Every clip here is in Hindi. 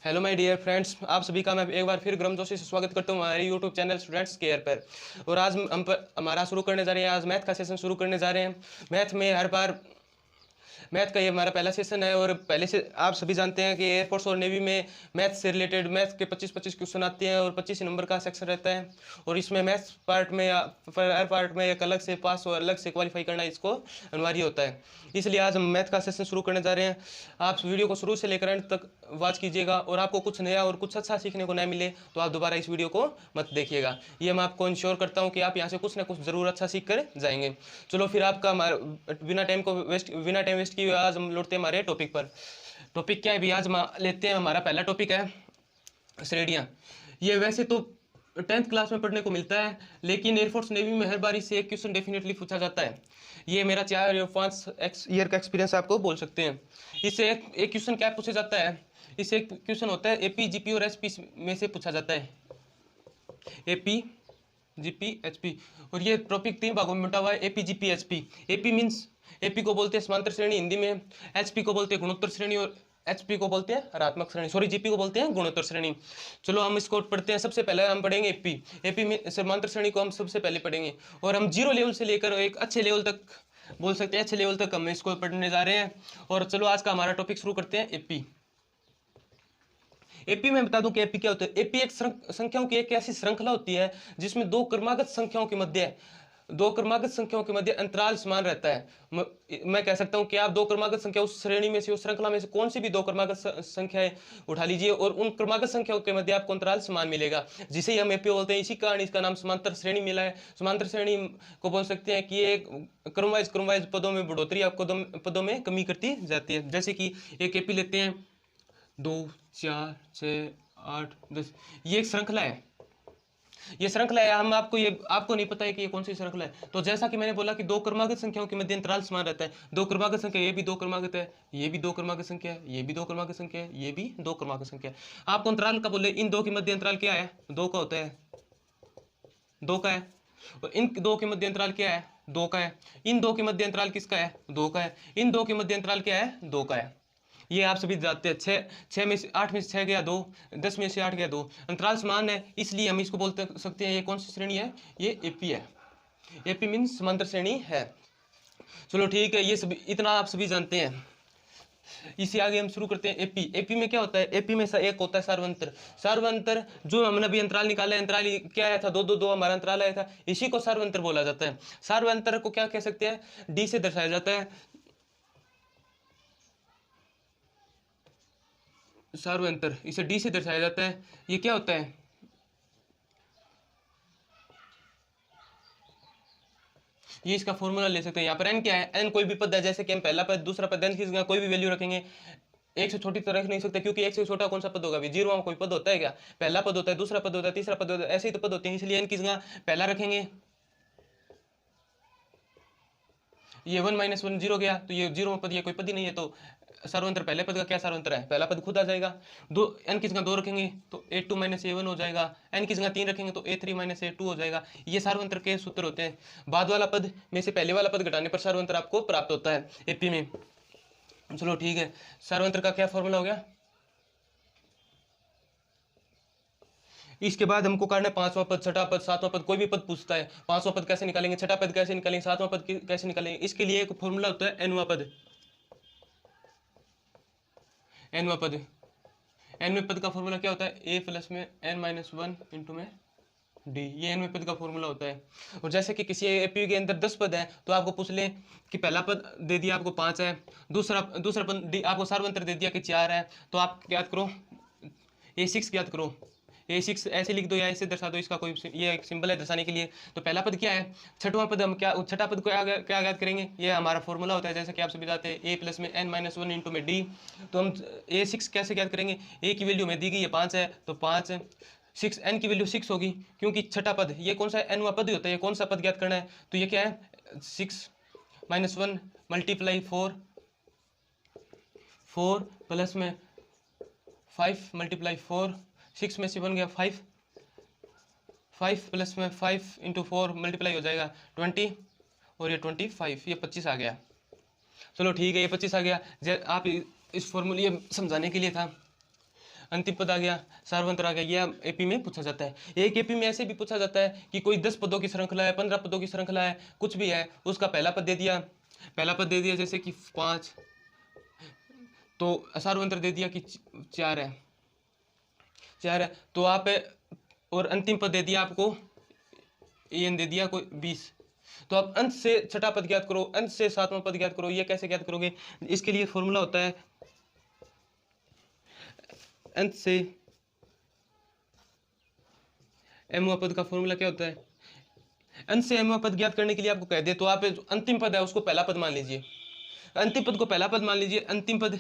हेलो माय डियर फ्रेंड्स, आप सभी का मैं एक बार फिर गर्मजोशी से स्वागत करता हूँ हमारे यूट्यूब चैनल स्टूडेंट्स केयर पर। और आज हम हमारा शुरू करने जा रहे हैं। आज मैथ का सेशन शुरू करने जा रहे हैं। मैथ में हर बार मैथ का ये हमारा पहला सेशन है। और पहले से आप सभी जानते हैं कि एयरफोर्स और नेवी में मैथ से रिलेटेड मैथ के 25-25 क्वेश्चन आते हैं और 25 नंबर का सेक्शन रहता है। और इसमें मैथ्स पार्ट में हर पार्ट में एक अलग से पास और अलग से क्वालिफाई करना इसको अनिवार्य होता है। इसलिए आज हम मैथ का सेशन शुरू करने जा रहे हैं। आप वीडियो को शुरू से लेकर अंत तक वॉच कीजिएगा और आपको कुछ नया और कुछ अच्छा सीखने को न मिले तो आप दोबारा इस वीडियो को मत देखिएगा। ये मैं आपको इंश्योर करता हूँ कि आप यहाँ से कुछ ना कुछ ज़रूर अच्छा सीख कर जाएंगे। चलो फिर आपका बिना टाइम वेस्ट किए आज हम लौटते हैं हमारे टॉपिक पर। टॉपिक क्या है भी आज हम लेते हैं। हमारा पहला टॉपिक है श्रेणियाँ। ये वैसे तो 10th क्लास में पढ़ने को मिलता है, लेकिन एयरफोर्स नेवी में हर बार इससे एक क्वेश्चन डेफिनेटली पूछा जाता है। ये मेरा 4 या 5 ईयर का एक्सपीरियंस आपको बोल सकते हैं। इससे एक क्वेश्चन क्या पूछा जाता है, इससे एक क्वेश्चन होता है एपी जीपी और एचपी में से पूछा जाता है। AP GP HP. और ये टॉपिक 3 भागों में बटा हुआ है, AP GP HP. AP means AP को बोलते हैं समांतर श्रेणी हिंदी में, एचपी को बोलते हैं गुणोत्तर श्रेणी और एचपी को बोलते हैं ऋणात्मक श्रेणी, सॉरी जीपी को बोलते हैं गुणोत्तर श्रेणी। चलो हम इसको पढ़ते हैं। सबसे पहले हम पढ़ेंगे एपी। एपी में समांतर श्रेणी को हम सबसे पहले पढ़ेंगे और हम 0 लेवल से लेकर एक अच्छे लेवल तक बोल सकते हैं, अच्छे लेवल तक हम इसको पढ़ने जा रहे हैं। और चलो आज का हमारा टॉपिक शुरू करते हैं एपी। एपी में बता दूं कि एपी क्या होता है। एपी एक संख्याओं की एक ऐसी श्रृंखला होती है जिसमें दो क्रमागत संख्याओं के मध्य अंतराल समान रहता है। मैं कह सकता हूं कि आप दो क्रमागत संख्या उस श्रेणी में से, उस श्रृंखला में से कोई सी भी दो क्रमागत संख्याएं उठा लीजिए और उन क्रमागत संख्याओं के मध्य आपको अंतराल समान मिलेगा, जिसे हम एपी बोलते हैं। इसी कारण इसका नाम समांतर श्रेणी मिला है। समांतर श्रेणी को बोल सकते हैं कि ये क्रमवाइज पदों में बढ़ोतरी, पदों में कमी करती जाती है। जैसे कि एक एपी लेते हैं 2 4 6 8 10, ये एक श्रृंखला है। ये श्रृंखला है। हम आपको नहीं पता है कि ये कौन सी श्रृंखला है। तो जैसा कि मैंने बोला कि दो क्रमागत संख्याओं के मध्य अंतराल समान रहता है। दो क्रमागत संख्या, ये भी दो क्रमागत है, ये भी दो क्रमागत संख्या है, ये भी दो क्रमागत संख्या है, ये भी दो क्रमागत संख्या है। आपको अंतराल का बोले, इन दो के मध्य अंतराल क्या है? 2 का होता है, 2 का है। और इन दो के मध्य अंतराल क्या है? 2 का है। इन दो के मध्य अंतराल किसका है? 2 का है। इन दो के मध्य अंतराल क्या है? 2 का है। ये आप सभी जानते हैं। 6 में से 8 में से 6 गया 2, 10 में से 8 गया 2, अंतराल समान है, इसलिए हम इसको बोलते सकते हैं ये कौन सी श्रेणी है? ये एपी है। एपी मीन्स समांतर श्रेणी है। चलो ठीक है, ये सभी इतना आप सभी जानते हैं। इसी आगे हम शुरू करते हैं एपी। एपी में क्या होता है? एपी में एक होता है सार्वंतर। सार्वंतर जो हमने अभी अंतराल निकाला है, अंतराल क्या आया था? 2 2 2 हमारा अंतराल आया था, इसी को सार्वंतर बोला जाता है। सार्वंतर को क्या कह सकते हैं? डी से दर्शाया जाता है। सार्वंतर इसे डी से दर्शाया जाता है। ये क्या होता है? ये इसका फॉर्मूला ले सकते हैं। यहाँ पर एन क्या है? एन कोई भी पद है, जैसे कि हम पहला पद, दूसरा पद, एन की जगह कोई भी वैल्यू रखेंगे। एक से छोटी तो रख नहीं सकते, क्योंकि एक से छोटा कौन सा पद होगा? 0 में कोई पद होता है क्या? पहला पद होता है, दूसरा पद होता है, तीसरा पद होता है, ऐसे ही तो पद होते हैं। इसलिए एन की जगह पहला रखेंगे। ये 1 - 1 0 गया, तो ये 0 पद, ये कोई पद ही नहीं है, तो सार्वंतर पहले पद का क्या सार्वंतर है? पहला पद खुद आ जाएगा। दो एन की जगह 2 रखेंगे तो a2 - a1 हो जाएगा। एन की जगह 3 रखेंगे तो a3 - a2 हो जाएगा। ये सार्वंतर के सूत्र होते हैं। बाद वाला पद में से पहले वाला पद घटाने पर सार्वंतर आपको प्राप्त होता है एपी में। चलो ठीक है, सार्वंतर का क्या फॉर्मूला हो गया? इसके बाद हमको करना है 5वां पद, 6वां पद, 7वां पद। कोई भी पद पूछता है 5वां पद कैसे निकालेंगे, 6वां पद कैसे निकालेंगे, 7वां पद कैसे निकालेंगे। इसके लिए एक फॉर्मूला होता है एनवां पद। एनवां पद, एनवें पद का फॉर्मूला क्या होता है? ए प्लस में n - 1 इंटू में डी। ये एनवें पद का फॉर्मूला होता है। और जैसे कि किसी एपी के अंदर 10 पद है, तो आपको पूछ लें कि पहला पद दे दिया आपको 5 है, दूसरा पद आपको सार्वंतर दे दिया कि 4 है, तो आप ज्ञात करो a6 ज्ञात करो। a6 ऐसे लिख दो या ऐसे दर्शा दो, इसका कोई ये एक सिंबल है दर्शाने के लिए। तो पहला पद क्या है? 6वां पद। हम क्या छठा पद को क्या ज्ञात करेंगे? ये हमारा फॉर्मूला होता है, जैसे कि आप सभी जानते हैं, a प्लस में n - 1 इंटू में डी। तो हम a6 कैसे ज्ञात करेंगे? a की वैल्यू में दी गई है 5 है, तो 5 6 n की वैल्यू 6 होगी, क्योंकि छठा पद ये कौन सा है? n वां पद ही होता है। ये कौन सा पद ज्ञात करना है? तो ये क्या है? 6 - 1 मल्टीप्लाई 4 प्लस में 5 मल्टीप्लाई 4, 6 में से बन गया 5 प्लस में 5 इंटू 4 मल्टीप्लाई हो जाएगा 20, और ये 25, ये 25 आ गया। चलो ठीक है, ये 25 आ गया। आप इस फॉर्मूले समझाने के लिए था। अंतिम पद आ गया, सार्वंतर आ गया। यह एपी में पूछा जाता है। एक एपी में ऐसे भी पूछा जाता है कि कोई 10 पदों की श्रृंखला है, 15 पदों की श्रृंखला है, कुछ भी है, उसका पहला पद दे दिया, जैसे कि 5, तो सार्वंतर दे दिया कि 4 है, 4 है, तो आप और अंतिम पद दे दिया आपको एन दे दिया कोई 20, तो आप अंत से छठा पद ज्ञात करो, अंत से सातवां पद ज्ञात करो। ये कैसे ज्ञात करोगे? इसके लिए फॉर्मूला होता है अंत से एमवा पद का फॉर्मूला क्या होता है? अंत से एमवा पद ज्ञात करने के लिए आपको कह दे तो आप जो अंतिम पद है उसको पहला पद मान लीजिए, अंतिम पद को पहला पद मान लीजिए। अंतिम पद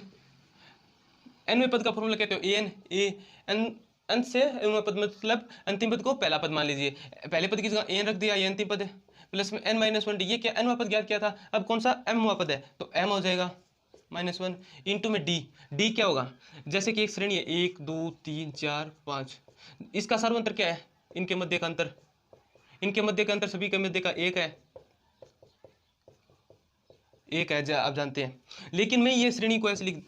एनवें पद का फॉर्मूला कहते हो एन ए एन, अंत से एनवें पद मतलब अंतिम पद को पहला पद मान लीजिए। पहले पद की जगह एन रख दिया, ये अंतिम पद है, प्लस में एन माइनस 1 डी। ये क्या एनवा पद ज्ञात किया था, अब कौन सा एमवा पद है तो एम हो जाएगा -1 इंटू में डी। डी क्या होगा? जैसे कि एक श्रेणी है 1 2 3 4 5, इसका सार्वंतर क्या है? इनके मध्य का अंतर, इनके मध्य का अंतर सभी के मध्य का एक है, एक है, आप जानते हैं। लेकिन मैं ये श्रेणी को ऐसे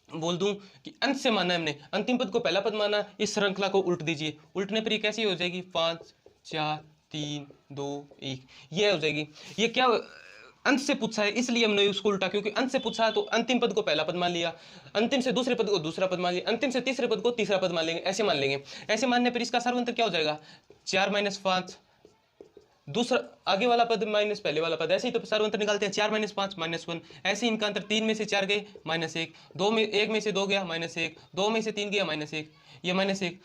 बोल दूं कि अंत से माना हमने, अंतिम पद को पहला पद माना, इस श्रृंखला को उल्ट दीजिए, उल्टने पर ये कैसी हो जाएगी? 5 4 3 2 1, ये हो जाएगी। ये क्या अंत से पूछा है इसलिए हमने उसको उल्टा, क्योंकि अंत से पूछा तो अंतिम पद को पहला पद मान लिया, अंतिम से दूसरे पद को दूसरा पद मान लिया, अंतिम से तीसरे पद को तीसरा पद मान लेंगे, ऐसे मान लेंगे। ऐसे मानने पर इसका सार्वंतर क्या हो जाएगा? 4 - 5, दूसरा आगे वाला पद माइनस पहले वाला पद, ऐसे ही तो सार्वंतर निकालते हैं। 4 - 5 -1, ऐसे ही इनका अंतर 3 में से 4 गए -1, 2 में 1 में से 2 गया -1, 2 में से 3 गया -1, ये -1,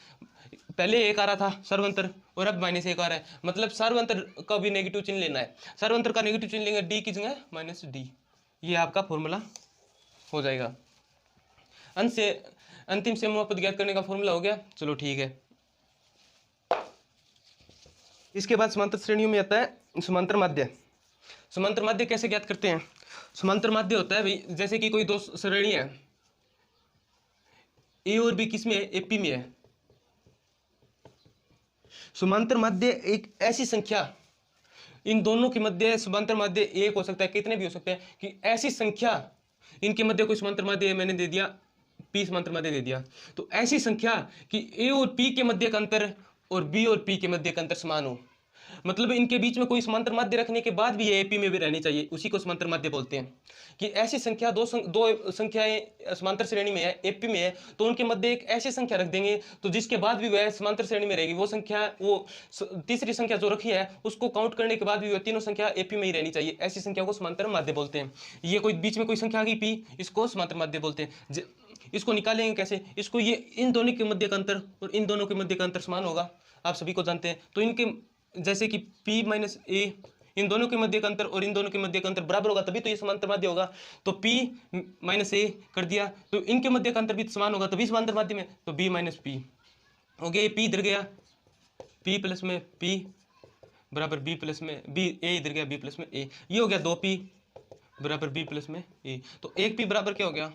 पहले 1 आ रहा था सार्वंतर और अब -1 आ रहा है, मतलब सार्वंतर का भी नेगेटिव चिन्ह लेना है। सार्वंतर का नेगेटिव चिन्ह लेंगे, डी की जगह -d, ये आपका फॉर्मूला हो जाएगा। अंत से अंतिम से पद ज्ञात करने का फॉर्मूला हो गया। चलो ठीक है। इसके बाद समांतर श्रेणियों में आता है समांतर माध्य। समांतर माध्य कैसे ज्ञात करते हैं? समांतर माध्य होता है भाई, जैसे कि कोई दो श्रेणी है, ए और बी किस में है? एपी में है। समांतर माध्य एक ऐसी संख्या, इन दोनों के मध्य समांतर माध्य एक हो सकता है, कितने भी हो सकते हैं, कि ऐसी संख्या इनके मध्य कोई समांतर माध्य मैंने दे दिया, पी समांतर माध्य दे दिया, तो ऐसी संख्या कि ए और पी के मध्य का अंतर और बी और पी के मध्य का अंतर समान हो, मतलब इनके बीच में कोई समांतर माध्य रखने के बाद भी ये एपी में भी रहनी चाहिए, उसी को समांतर माध्य बोलते हैं। कि ऐसी संख्या दो संख्याएं समांतर श्रेणी में है, एपी में है, तो उनके मध्य एक ऐसी संख्या रख देंगे तो जिसके बाद भी वह समांतर श्रेणी में रहेगी। वो संख्या, वो तीसरी संख्या जो रखी है उसको काउंट करने के बाद भी वह तीनों संख्या एपी में ही रहनी चाहिए, ऐसी संख्या को समांतर माध्य बोलते हैं। ये कोई बीच में कोई संख्या आ गई पी, इसको समांतर माध्य बोलते हैं। इसको निकालेंगे कैसे? इसको ये इन दोनों के मध्य का अंतर और इन दोनों के मध्य का अंतर समान होगा, आप सभी को जानते हैं। तो इनके जैसे कि P - A, इन दोनों के मध्य का अंतर और इन दोनों के मध्य का अंतर बराबर होगा, तभी तो ये समांतर माध्य होगा। तो P - A कर दिया तो इनके मध्य का अंतर भी समान होगा, तभी समांतर माध्य में। तो B - P हो गया, P इधर गया, P प्लस में P बराबर B प्लस में B, A इधर गया, B प्लस में A, ये हो गया 2P बराबर B प्लस में A। तो 1P बराबर क्या हो गया?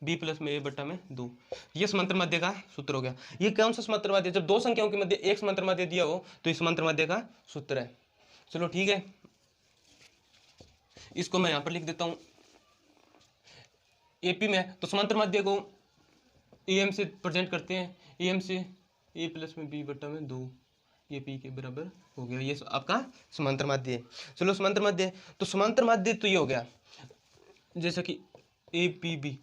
B प्लस में A बट्टा में 2। ये समांतर माध्य का सूत्र हो गया। ये कौन सा समांतर माध्य? जब दो संख्याओं के मध्य एक समांतर माध्य दिया हो तो इस समांतर माध्य का सूत्र है। चलो ठीक है, इसको मैं यहां पर लिख देता हूं। एपी में तो समांतर माध्य को एम से प्रेजेंट करते हैं, एम से A प्लस में B बट्टा में 2, ये P के बराबर हो गया। ये आपका समांतर माध्य है। चलो समांतर माध्य, तो समांतर माध्य तो ये हो गया, जैसा कि APB,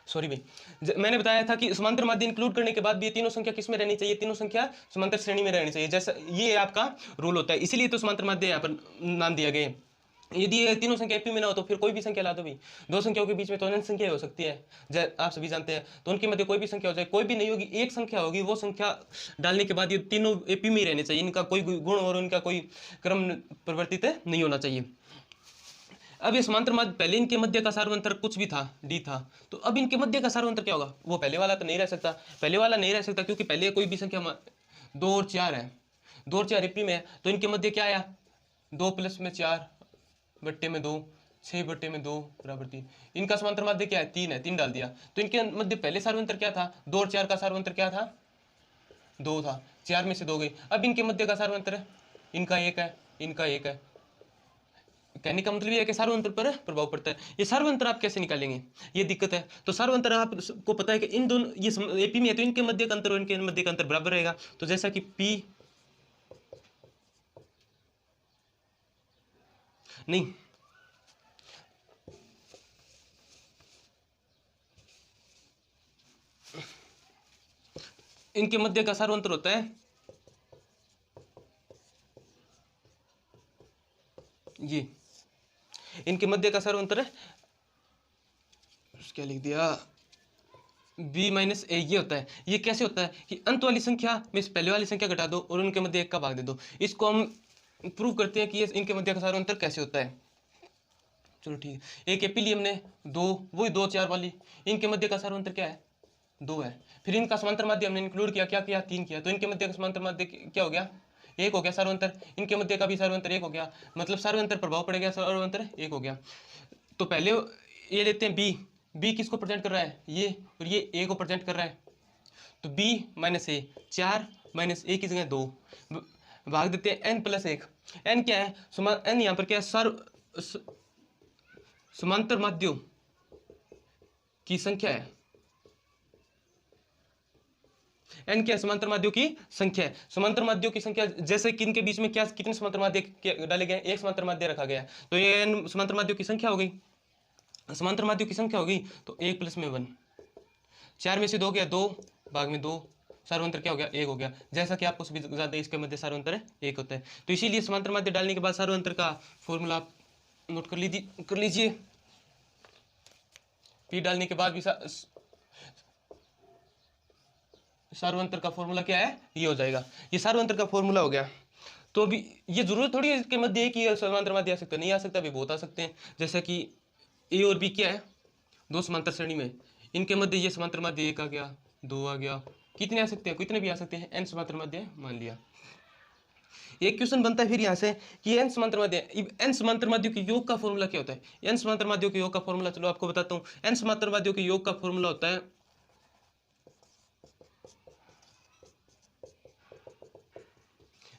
सॉरी भाई, मैंने बताया था कि समांतर माध्य इंक्लूड करने के बाद भी ये तीनों संख्या किस में रहनी चाहिए? तीनों संख्या समांतर श्रेणी में रहनी चाहिए, जैसा ये आपका रूल होता है, इसीलिए तो समांतर माध्य यहाँ पर नाम दिया गया। यदि ये तीनों संख्या एपी में ना हो तो फिर कोई भी संख्या ला दो भाई, दो संख्याओं के बीच में तो अनंत संख्या हो सकती है, आप सभी जानते हैं। तो उनके मध्य कोई भी संख्या हो जाए, कोई भी नहीं होगी, एक संख्या होगी, वो संख्या डालने के बाद ये तीनों एपी में ही रहने चाहिए, इनका कोई गुण और इनका कोई क्रम परिवर्तित नहीं होना चाहिए। अब ये समांतर माध्य, पहले इनके मध्य का सार्वंतर कुछ भी था, डी था, तो अब इनके मध्य का सार्वंतर क्या होगा? वो पहले वाला तो नहीं रह सकता, पहले वाला नहीं रह सकता, क्योंकि पहले कोई भी संख्या 2 और 4 है, 2 और 4 एपी में है, तो इनके मध्य क्या आया? 2 प्लस में 4 बट्टे में 2, 6 बट्टे में 2 बराबर 3। इनका समांतर माध्य क्या है? 3 है, 3 डाल दिया। तो इनके मध्य पहले सार्वंतर क्या था? 2 और 4 का सार्वंतर क्या था? 2 था, 4 में से 2 गई। अब इनके मध्य का सार्वंतर है, इनका 1 है, इनका 1 है, कहने का मतलब ये है कि सार्वंतर पर प्रभाव पड़ता है। ये सार्वंतर आप कैसे निकालेंगे, ये दिक्कत है। तो सार्वंतर आपको पता है कि इन दोनों ये एपी में है तो इनके मध्य का अंतर और इनके मध्य का अंतर बराबर रहेगा। तो जैसा कि पी नहीं, इनके मध्य का सार्वंतर होता है ये, इनके मध्य का सार्वंतर है, क्या लिख दिया, b माइनस ए। ये होता है, ये कैसे होता है कि अंत वाली संख्या में से पहले वाली संख्या घटा दो और उनके मध्य एक का भाग दे दो। इसको हम प्रूव करते हैं कि ये इनके मध्य का सार्वंतर कैसे होता है। चलो ठीक है, एक एपी ली हमने, दो, वही 2 4 वाली, इनके मध्य का सार्वंतर क्या है, 2 है। फिर इनका समांतर माध्य हमने इंक्लूड किया, क्या किया, 3 किया, तो इनके मध्य का समांतर माध्य क्या हो गया, 1 हो गया सार्वंतर। इनके मध्य का भी सार्वंतर 1 हो गया, मतलब सार्वंतर प्रभाव पड़ेगा, सार्वंतर 1 हो गया। तो पहले ये लेते हैं बी, बी किसको प्रेजेंट कर रहा है, ये, और ये ए को प्रेजेंट कर रहा है। तो बी माइनस ए, 4 माइनस ए की जगह 2, भाग देते हैं n प्लस 1। n क्या है, n यहाँ पर क्या है, समांतर माध्यों की संख्या है। n क्या है, समांतर माध्यों की संख्या है। समांतर माध्यों की संख्या, जैसे कि इनके बीच में क्या, कितने समांतर माध्य डाले गए, एक समांतर माध्य रखा गया है, तो ये n समांतर माध्यों की संख्या हो गई, समांतर माध्यों की संख्या हो गई। तो 1 प्लस में 1, 4 में से 2 गया, 2 भाग में 2, सार्वंतर क्या हो गया, 1 हो गया। जैसा कि आपको सभी ज्यादा इसके मध्य सार्वंतर 1 होता है। तो इसीलिए समांतर माध्य डालने के बाद सार्वंतर का फॉर्मूला आप नोट कर लीजिए। पी डालने के बाद भी सार्वंतर का फॉर्मूला क्या है, ये हो जाएगा, ये सार्वंतर का फॉर्मूला हो गया। तो अभी ये जरूरत थोड़ी है इसके मध्य एक ही समांतर माध्य आ सकता है, नहीं आ सकता, अभी बहुत आ सकते हैं। जैसा कि ए और बी क्या है, 2 समांतर श्रेणी में, इनके मध्य ये समांतर माध्य 1 आ गया, 2 आ गया, कितने आ सकते हैं, कितने भी आ सकते हैं, n समांतर माध्य मान लिया। एक क्वेश्चन बनता है फिर यहाँ से कि n समांतर माध्य, n समांतर माध्यों के योग का फॉर्मूला क्या होता है। n समांतर माध्यों के योग का फॉर्मूला चलो आपको बताता हूँ। n समांतर माध्यों के योग का फॉर्मूला होता है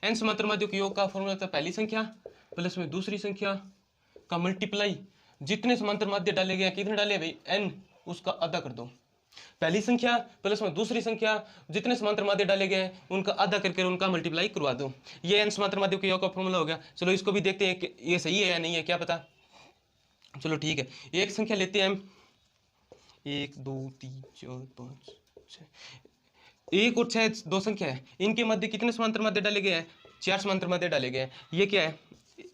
n समांतर माध्यों के योग का फॉर्मूला होता है पहली संख्या प्लस में दूसरी संख्या का मल्टीप्लाई, जितने समांतर माध्य डाले गए, कितने डाले भाई, n, उसका आधा कर दो। पहली संख्या प्लस में दूसरी संख्या, जितने समांतर माध्य डाले गए उनका आधा करके उनका मल्टीप्लाई करवा दो। ये n समांतर माध्यों के योग का फॉर्मूला हो गया। चलो इसको भी देखते हैं कि ये सही है या नहीं है, क्या पता। चलो ठीक है, एक संख्या लेते हैं हम, 1 2 3 4 5 6, 1 और 6 दो संख्या है, इनके मध्य कितने समांतर माध्य डाले गए हैं, 4 समांतर माध्य डाले गए हैं। ये क्या है,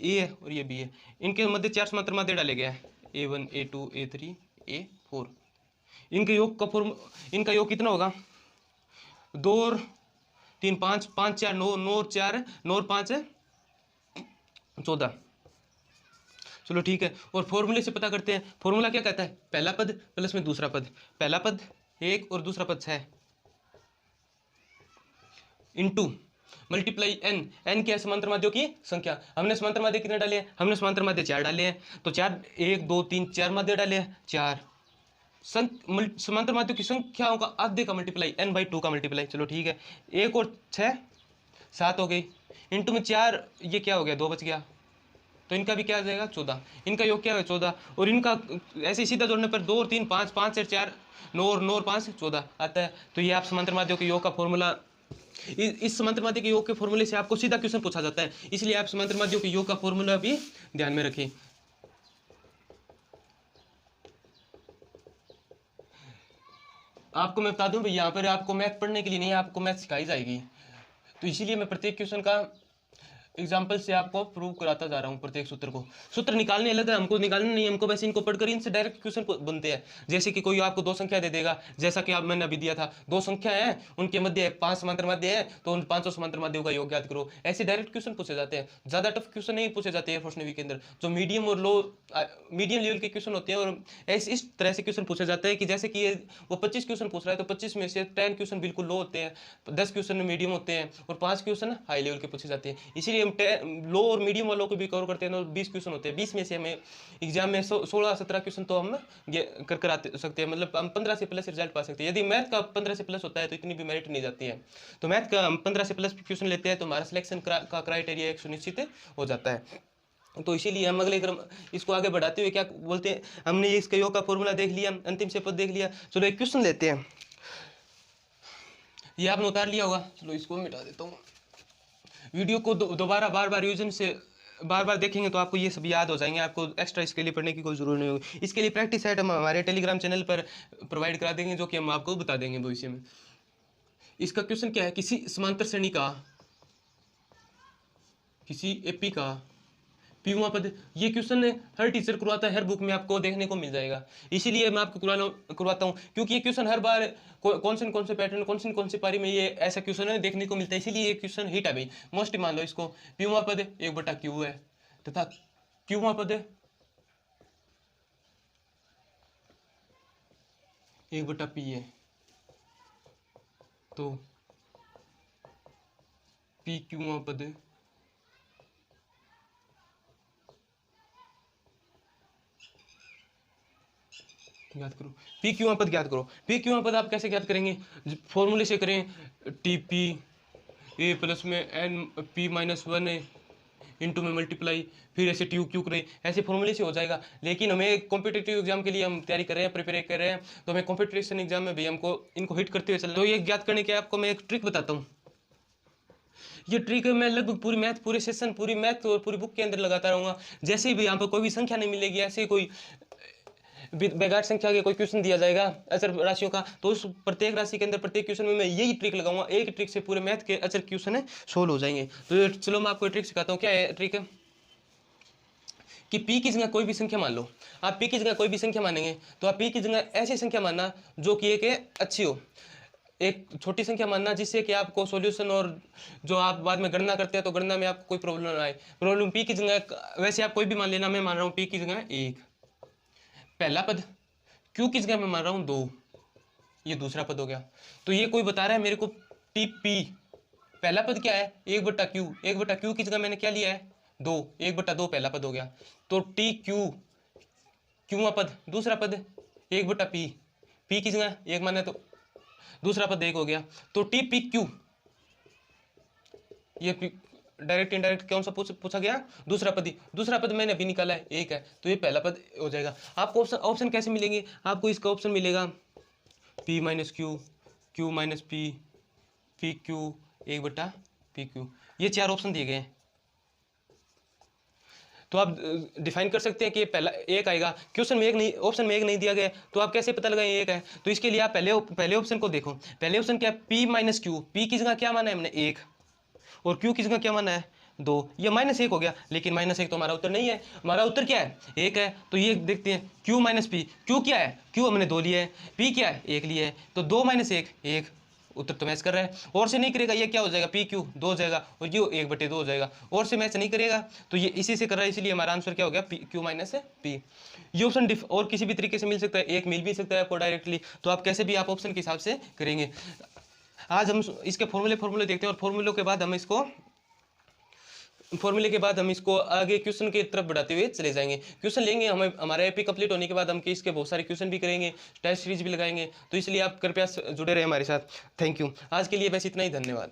ए है और ये बी है, इनके मध्य 4 समांतर माध्य डाले गए हैं, A1 A2 A3 A4। इनके योग का इनका योग कितना होगा, 2 और 3 5, 5 4 9, 9 और 4 9 और 5 14। चलो ठीक है, और फॉर्मूले से पता करते हैं। फॉर्मूला क्या कहता है, पहला पद प्लस में दूसरा पद, पहला पद 1 और दूसरा पद 6 इंटू मल्टीप्लाई n क्या है, समांतर माध्यों की संख्या। हमने समांतर माध्य कितने डाले हैं, हमने समांतर माध्य 4 डाले हैं, तो 4 1 2 3 4 माध्य डाले हैं, 4 समांतर माध्यों की संख्याओं का आधे का मल्टीप्लाई, n/2 का मल्टीप्लाई। चलो ठीक है, 1 और 6 7 हो गई, इंटू में 4, ये क्या हो गया, 2 बच गया, तो इनका भी क्या हो जाएगा, 14। इनका योग क्या है, 14, और इनका ऐसे सीधा जोड़ने पर 2 और 3 5, 5 से 4 9 और 9 और 5 14 आता है। तो ये आप समांतर माध्यों के योग का फॉर्मूला, इस समांतर माध्य के योग के फॉर्मूले से आपको सीधा क्वेश्चन पूछा जाता है, इसलिए आप समांतर माध्यों के योग का फॉर्मूला भी ध्यान में रखें। आपको मैं बता दूं भाई, यहाँ पर आपको मैथ पढ़ने के लिए नहीं, आपको मैथ सिखाई जाएगी, तो इसीलिए मैं प्रत्येक क्वेश्चन का एग्जाम्पल से आपको प्रूव कराता जा रहा हूँ। प्रत्येक सूत्र को, सूत्र निकालने अलग है, हमको निकालने नहीं, हमको वैसे इनको पढ़कर इनसे डायरेक्ट क्वेश्चन बनते हैं। जैसे कि कोई आपको 2 संख्या दे देगा, जैसा कि आप मैंने अभी दिया था, 2 संख्या है, उनके मध्य 5 समांतर माध्य है, तो उन 5 समांतर माध्यों का योग ज्ञात करो। ऐसे डायरेक्ट क्वेश्चन पूछे जाते हैं, ज्यादा टफ क्वेश्चन नहीं पूछे जाते हैं फर्स्ट नेवी के अंदर। जो मीडियम और लो मीडियम लेवल के क्वेश्चन होते हैं, और ऐसे इस तरह से क्वेश्चन पूछे जाते हैं कि जैसे कि वो 25 क्वेश्चन पूछ रहा है, तो 25 में से 10 क्वेश्चन बिल्कुल लो होते हैं, 10 क्वेश्चन मीडियम होते हैं, और 5 क्वेश्चन हाई लेवल के पूछे जाते हैं। इसीलिए हम लो और मीडियम वालों को भी कवर करते हैं, तो 20 क्वेश्चन होते हैं, 20 में से हमें एग्जाम में 16-17 क्वेश्चन तो हम कर आते सकते हैं, मतलब हम 15 से प्लस रिजल्ट पा सकते हैं। यदि मैथ का 15 से प्लस होता है तो इतनी भी मेरिट नहीं जाती है, तो मैथ का हम 15 से प्लस क्वेश्चन लेते हैं तो हमारा सिलेक्शन का क्राइटेरिया एक सुनिश्चित हो जाता है। तो इसीलिए हम अगले क्रम इसको आगे बढ़ाते हुए क्या बोलते हैं, हमने ये इसका योग का फॉर्मूला देख लिया, अंतिम से पद देख लिया। चलो एक क्वेश्चन लेते हैं, ये आपने उतार लिया होगा, चलो इसको मिटा देता हूँ। वीडियो को दोबारा बार बार यूजन से बार बार देखेंगे तो आपको ये सब याद हो जाएंगे, आपको एक्स्ट्रा इसके लिए पढ़ने की कोई जरूरत नहीं होगी। इसके लिए प्रैक्टिस सेट हम हमारे टेलीग्राम चैनल पर प्रोवाइड करा देंगे, जो कि हम आपको बता देंगे भविष्य में। इसका क्वेश्चन क्या है, किसी समांतर श्रेणी का किसी एपी का पीवा पद, ये क्वेश्चन हर टीचर करवाता है, हर बुक में आपको देखने को मिल जाएगा। इसीलिए मैं आपको करवाता हूँ, क्योंकि ये क्वेश्चन हर बार कौन से पैटर्न कौन से पारी में ये ऐसा क्वेश्चन देखने को मिलता है, इसीलिए ये क्वेश्चन हिट है भाई। मोस्ट मान लो इसको, पीवा पद 1/q है तथा क्यूवा पद 1/p है, तो पी क्यूवा पद ज्ञात करो, पी क्यू पद ज्ञात करो। पी क्यू पद आप कैसे ज्ञात करेंगे, फॉर्मूले से करें, टी पी ए प्लस में एन पी -1 इंटू में मल्टीप्लाई, फिर ऐसे टी क्यू करें, ऐसे फॉर्मूले से हो जाएगा। लेकिन हमें कॉम्पिटिटिव एग्जाम के लिए हम तैयारी कर रहे हैं, प्रिपेयर कर रहे हैं, तो हमें कॉम्पिटिशन एग्जाम में भी हमको इनको हिट करते हुए चलना। तो ये ज्ञात करने के आपको मैं एक ट्रिक बताता हूँ। ये ट्रिक मैं लगभग पूरी मैथ, पूरे सेशन, पूरी मैथ और पूरी बुक के अंदर लगाता रहूँगा। जैसे भी यहाँ पर कोई भी संख्या नहीं मिलेगी, ऐसे कोई बेकार संख्या के कोई क्वेश्चन दिया जाएगा अचर राशियों का, तो उस प्रत्येक राशि के अंदर प्रत्येक क्वेश्चन में मैं यही ट्रिक लगाऊंगा। एक ट्रिक से पूरे मैथ के अचर क्वेश्चन है सोल्व हो जाएंगे। तो चलो मैं आपको ट्रिक सिखाता हूँ। क्या है ट्रिक है कि पी की जगह कोई भी संख्या मान लो, आप पी की जगह कोई भी संख्या मानेंगे तो आप पी की जगह ऐसी संख्या मानना जो कि एक अच्छी हो, एक छोटी संख्या मानना जिससे कि आपको सॉल्यूशन और जो आप बाद में गणना करते हैं तो गणना में आपको कोई प्रॉब्लम ना आए। प्रॉब्लम पी की जगह वैसे आप कोई भी मान लेना, मैं मान रहा हूँ पी की जगह 1 पहला पद, क्यू की जगह मैं मान रहा हूँ 2 ये दूसरा पद हो गया। तो ये कोई बता रहा है मेरे को टी पी पहला पद क्या है 1/q, 1/q की जगह मैंने क्या लिया है 2, 1/2 पहला पद हो गया। तो टी क्यू क्यूवा पद दूसरा पद 1/p, पी की जगह 1 माना तो दूसरा पद 1 हो गया। तो टी पी क्यू, ये डायरेक्ट इनडायरेक्ट कौन सा पूछा गया, दूसरा पद ही, दूसरा पद मैंने अभी निकाला है 1 है, तो ये पहला पद हो जाएगा। आपको ऑप्शन कैसे मिलेंगे, आपको इसका ऑप्शन मिलेगा p - q, q - p, p q 1/pq, ये 4 ऑप्शन दिए गए हैं। तो आप डिफाइन कर सकते हैं कि ये पहला 1 आएगा, क्वेश्चन में 1 नहीं, ऑप्शन में 1 नहीं दिया गया, तो आप कैसे पता लगाएं 1 है। तो इसके लिए आप पहले ऑप्शन को देखो। पहले ऑप्शन क्या है, p - q, p की जगह क्या माना है हमने 1 और q की जगह क्या माना है 2, ये -1 हो गया। लेकिन -1 तो हमारा उत्तर नहीं है, हमारा उत्तर क्या है 1 है। तो ये देखते हैं q - p, q क्या है, q हमने 2 लिया है, p क्या है 1 लिया है, तो 2 - 1 1, उत्तर तो मैच कर रहा है। और से नहीं करेगा ये क्या हो जाएगा p q 2 हो जाएगा और ये 1/2 हो जाएगा, और से मैच नहीं करेगा तो ये इसी से कर रहा है, इसलिए हमारा आंसर क्या हो गया q - p। ये ऑप्शन और किसी भी तरीके से मिल सकता है, एक मिल भी सकता है आपको डायरेक्टली, तो आप कैसे भी आप ऑप्शन के हिसाब से करेंगे। आज हम इसके फॉर्मूले देखते हैं और फॉर्मूलों के बाद हम इसको आगे क्वेश्चन की तरफ बढ़ाते हुए चले जाएंगे। क्वेश्चन लेंगे, हमें हमारा एपी कंप्लीट होने के बाद हम इसके बहुत सारे क्वेश्चन भी करेंगे, टेस्ट सीरीज भी लगाएंगे, तो इसलिए आप कृपया जुड़े रहे हमारे साथ। Thank you. आज के लिए बस इतना ही, धन्यवाद।